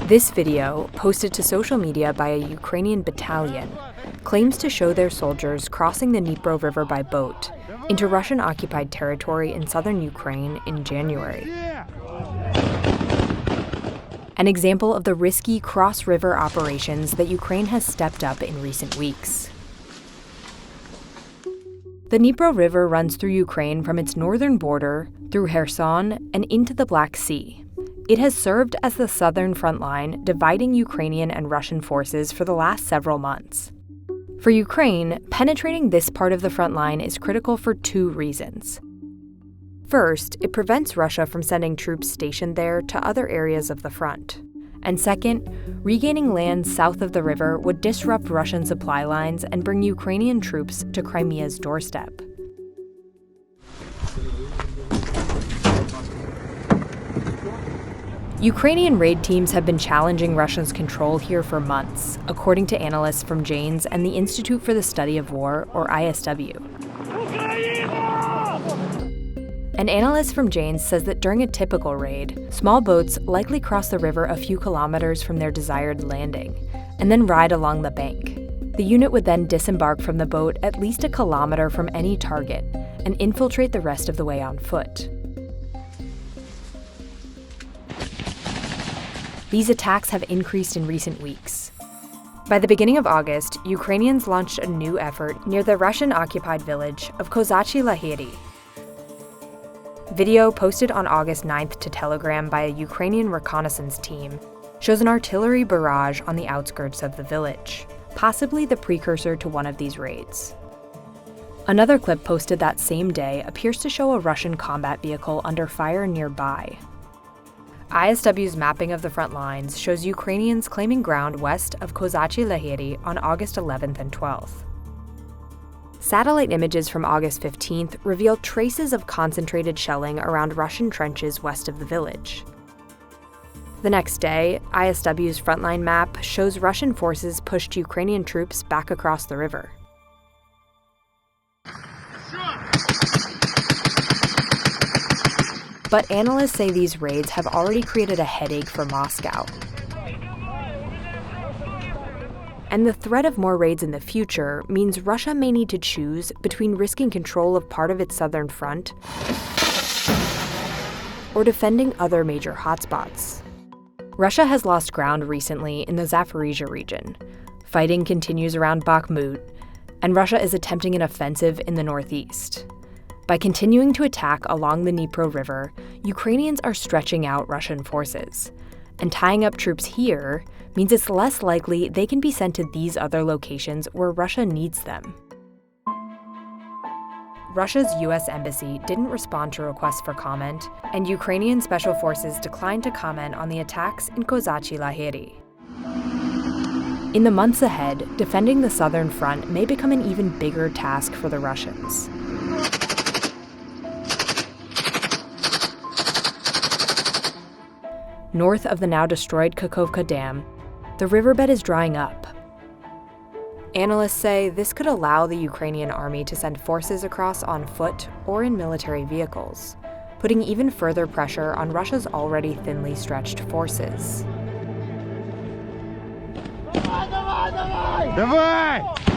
This video, posted to social media by a Ukrainian battalion, claims to show their soldiers crossing the Dnipro River by boat into Russian-occupied territory in southern Ukraine in January. An example of the risky cross-river operations that Ukraine has stepped up in recent weeks. The Dnipro River runs through Ukraine from its northern border, through Kherson, and into the Black Sea. It has served as the southern front line, dividing Ukrainian and Russian forces for the last several months. For Ukraine, penetrating this part of the front line is critical for two reasons. First, it prevents Russia from sending troops stationed there to other areas of the front. And second, regaining land south of the river would disrupt Russian supply lines and bring Ukrainian troops to Crimea's doorstep. Ukrainian raid teams have been challenging Russia's control here for months, according to analysts from Janes and the Institute for the Study of War, or ISW. An analyst from Janes says that during a typical raid, small boats likely cross the river a few kilometers from their desired landing, and then ride along the bank. The unit would then disembark from the boat at least a kilometer from any target and infiltrate the rest of the way on foot. These attacks have increased in recent weeks. By the beginning of August, Ukrainians launched a new effort near the Russian-occupied village of Kozachyi Lahiri. Video posted on August 9th to Telegram by a Ukrainian reconnaissance team shows an artillery barrage on the outskirts of the village, possibly the precursor to one of these raids. Another clip posted that same day appears to show a Russian combat vehicle under fire nearby. ISW's mapping of the front lines shows Ukrainians claiming ground west of Kozachyi Lahiri on August 11th and 12th. Satellite images from August 15th reveal traces of concentrated shelling around Russian trenches west of the village. The next day, ISW's frontline map shows Russian forces pushed Ukrainian troops back across the river. But analysts say these raids have already created a headache for Moscow. And the threat of more raids in the future means Russia may need to choose between risking control of part of its southern front or defending other major hotspots. Russia has lost ground recently in the Zaporizhzhia region. Fighting continues around Bakhmut, and Russia is attempting an offensive in the northeast. By continuing to attack along the Dnipro River, Ukrainians are stretching out Russian forces. And tying up troops here means it's less likely they can be sent to these other locations where Russia needs them. Russia's U.S. embassy didn't respond to requests for comment, and Ukrainian special forces declined to comment on the attacks in Kozachyi Lahiri. In the months ahead, defending the southern front may become an even bigger task for the Russians. North of the now-destroyed Kakhovka Dam, the riverbed is drying up. Analysts say this could allow the Ukrainian army to send forces across on foot or in military vehicles, putting even further pressure on Russia's already thinly stretched forces. Давай!